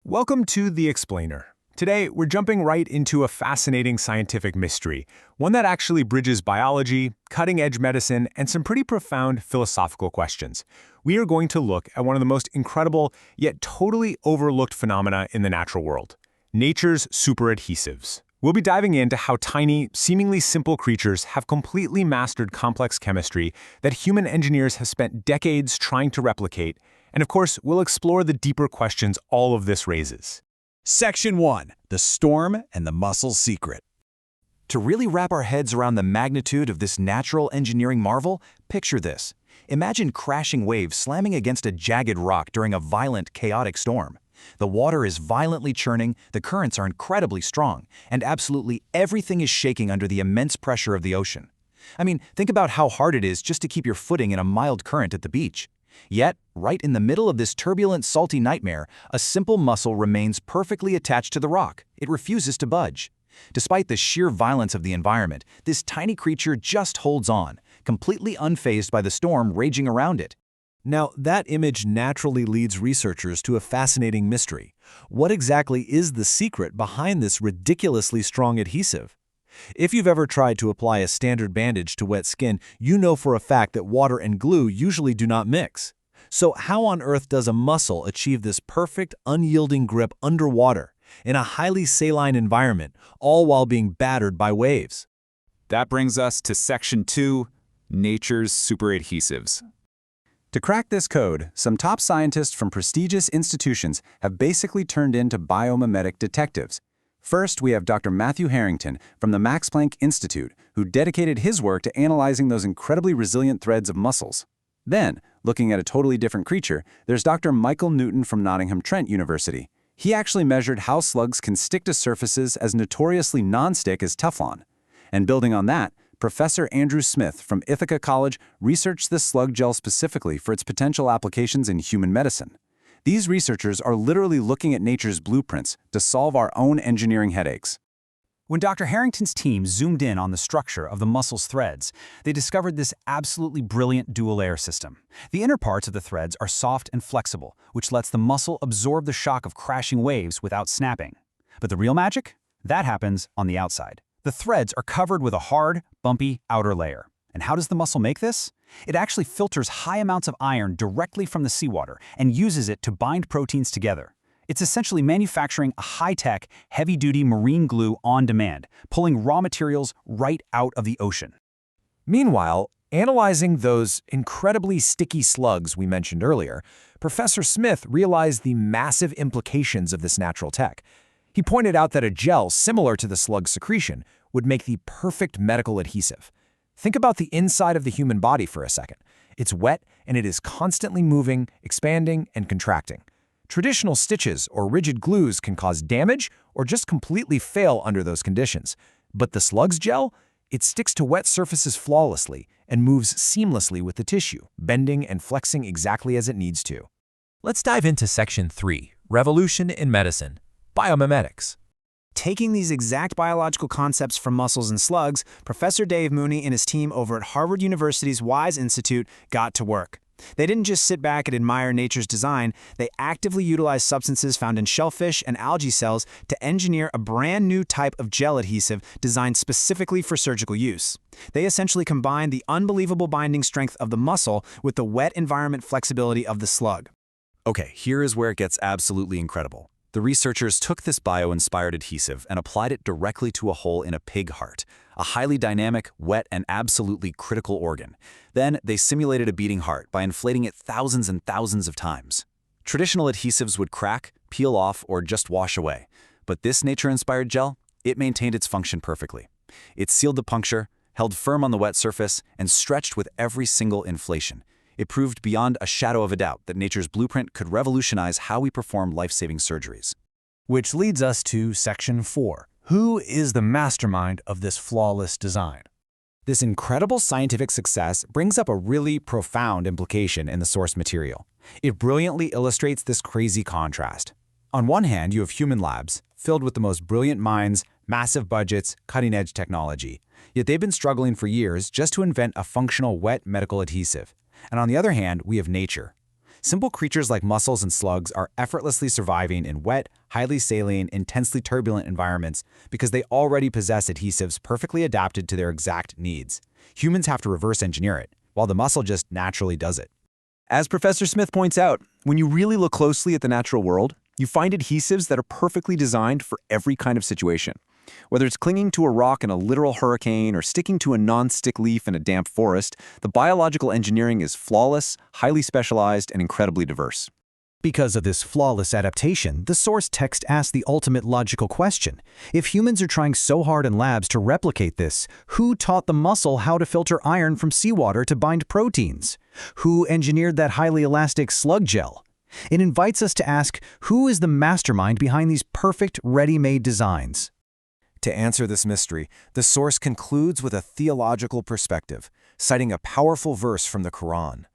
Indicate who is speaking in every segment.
Speaker 1: Welcome to The Explainer. Today, we're jumping right into a fascinating scientific mystery, one that actually bridges biology, cutting-edge medicine, and some pretty profound philosophical questions. We are going to look at one of the most incredible, yet totally overlooked phenomena in the natural world: nature's superadhesives. We'll be diving into how tiny, seemingly simple creatures have completely mastered complex chemistry that human engineers have spent decades trying to replicate. And of course, we'll explore the deeper questions all of this raises.
Speaker 2: Section 1. The Storm and the Mussel's Secret.
Speaker 3: To really wrap our heads around the magnitude of this natural engineering marvel, picture this. Imagine crashing waves slamming against a jagged rock during a violent, chaotic storm. The water is violently churning, the currents are incredibly strong, and absolutely everything is shaking under the immense pressure of the ocean. I mean, think about how hard it is just to keep your footing in a mild current at the beach. Yet, right in the middle of this turbulent, salty nightmare, a simple mussel remains perfectly attached to the rock. It refuses to budge. Despite the sheer violence of the environment, this tiny creature just holds on, completely unfazed by the storm raging around it.
Speaker 4: Now, that image naturally leads researchers to a fascinating mystery. What exactly is the secret behind this ridiculously strong adhesive? If you've ever tried to apply a standard bandage to wet skin, you know for a fact that water and glue usually do not mix. So how on earth does a mussel achieve this perfect, unyielding grip underwater, in a highly saline environment, all while being battered by waves?
Speaker 5: That brings us to Section 2, Nature's Superadhesives. To crack this code, some top scientists from prestigious institutions have basically turned into biomimetic detectives. First, we have Dr. Matthew Harrington from the Max Planck Institute, who dedicated his work to analyzing those incredibly resilient threads of mussels. Then, looking at a totally different creature, there's Dr. Michael Newton from Nottingham-Trent University. He actually measured how slugs can stick to surfaces as notoriously non-stick as Teflon. And building on that, Professor Andrew Smith from Ithaca College researched this slug gel specifically for its potential applications in human medicine. These researchers are literally looking at nature's blueprints to solve our own engineering headaches.
Speaker 6: When Dr. Harrington's team zoomed in on the structure of the mussel's threads, they discovered this absolutely brilliant dual-layer system. The inner parts of the threads are soft and flexible, which lets the mussel absorb the shock of crashing waves without snapping. But the real magic? That happens on the outside. The threads are covered with a hard, bumpy outer layer. And how does the mussel make this? It actually filters high amounts of iron directly from the seawater and uses it to bind proteins together. It's essentially manufacturing a high-tech, heavy-duty marine glue on demand, pulling raw materials right out of the ocean.
Speaker 4: Meanwhile, analyzing those incredibly sticky slugs we mentioned earlier, Professor Smith realized the massive implications of this natural tech. He pointed out that a gel similar to the slug's secretion would make the perfect medical adhesive. Think about the inside of the human body for a second. It's wet and it is constantly moving, expanding, and contracting. Traditional stitches or rigid glues can cause damage or just completely fail under those conditions. But the slug's gel? It sticks to wet surfaces flawlessly and moves seamlessly with the tissue, bending and flexing exactly as it needs to.
Speaker 7: Let's dive into Section 3, Revolution in Medicine, Biomimetics.
Speaker 8: Taking these exact biological concepts from mussels and slugs, Professor Dave Mooney and his team over at Harvard University's Wise Institute got to work. They didn't just sit back and admire nature's design, they actively utilized substances found in shellfish and algae cells to engineer a brand new type of gel adhesive designed specifically for surgical use. They essentially combined the unbelievable binding strength of the mussel with the wet environment flexibility of the slug.
Speaker 3: Okay, here is where it gets absolutely incredible. The researchers took this bio-inspired adhesive and applied it directly to a hole in a pig heart, a highly dynamic, wet, and absolutely critical organ. Then they simulated a beating heart by inflating it thousands and thousands of times. Traditional adhesives would crack, peel off, or just wash away. But this nature-inspired gel, it maintained its function perfectly. It sealed the puncture, held firm on the wet surface, and stretched with every single inflation. It proved beyond a shadow of a doubt that nature's blueprint could revolutionize how we perform life-saving surgeries.
Speaker 4: Which leads us to Section 4. Who is the mastermind of this flawless design?
Speaker 2: This incredible scientific success brings up a really profound implication in the source material. It brilliantly illustrates this crazy contrast. On one hand, you have human labs, filled with the most brilliant minds, massive budgets, cutting-edge technology. Yet they've been struggling for years just to invent a functional wet medical adhesive. And on the other hand, we have nature. Simple creatures like mussels and slugs are effortlessly surviving in wet, highly saline, intensely turbulent environments because they already possess adhesives perfectly adapted to their exact needs. Humans have to reverse engineer it, while the mussel just naturally does it.
Speaker 3: As Professor Smith points out, when you really look closely at the natural world, you find adhesives that are perfectly designed for every kind of situation. Whether it's clinging to a rock in a literal hurricane or sticking to a non-stick leaf in a damp forest, the biological engineering is flawless, highly specialized, and incredibly diverse.
Speaker 6: Because of this flawless adaptation, the source text asks the ultimate logical question. If humans are trying so hard in labs to replicate this, who taught the mussel how to filter iron from seawater to bind proteins? Who engineered that highly elastic slug gel? It invites us to ask, who is the mastermind behind these perfect, ready-made designs?
Speaker 4: To answer this mystery, the source concludes with a theological perspective, citing a powerful verse from the Quran.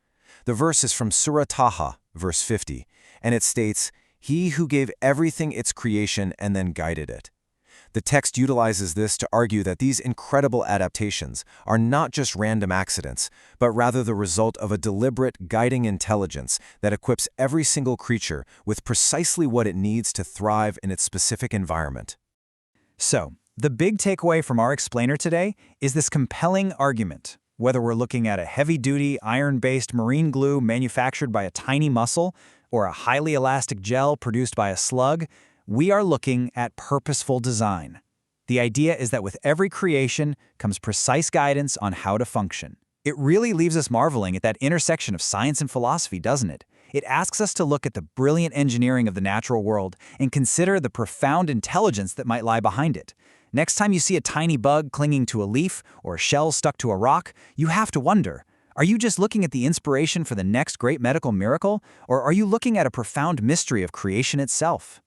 Speaker 4: The verse is from Surah Taha, verse 50, and it states, "He who gave everything its creation and then guided it." The text utilizes this to argue that these incredible adaptations are not just random accidents, but rather the result of a deliberate, guiding intelligence that equips every single creature with precisely what it needs to thrive in its specific environment.
Speaker 6: So, the big takeaway from our explainer today is this compelling argument. Whether we're looking at a heavy-duty, iron-based marine glue manufactured by a tiny mussel or a highly elastic gel produced by a slug, we are looking at purposeful design. The idea is that with every creation comes precise guidance on how to function. It really leaves us marveling at that intersection of science and philosophy, doesn't it? It asks us to look at the brilliant engineering of the natural world and consider the profound intelligence that might lie behind it. Next time you see a tiny bug clinging to a leaf or a shell stuck to a rock, you have to wonder, are you just looking at the inspiration for the next great medical miracle, or are you looking at a profound mystery of creation itself?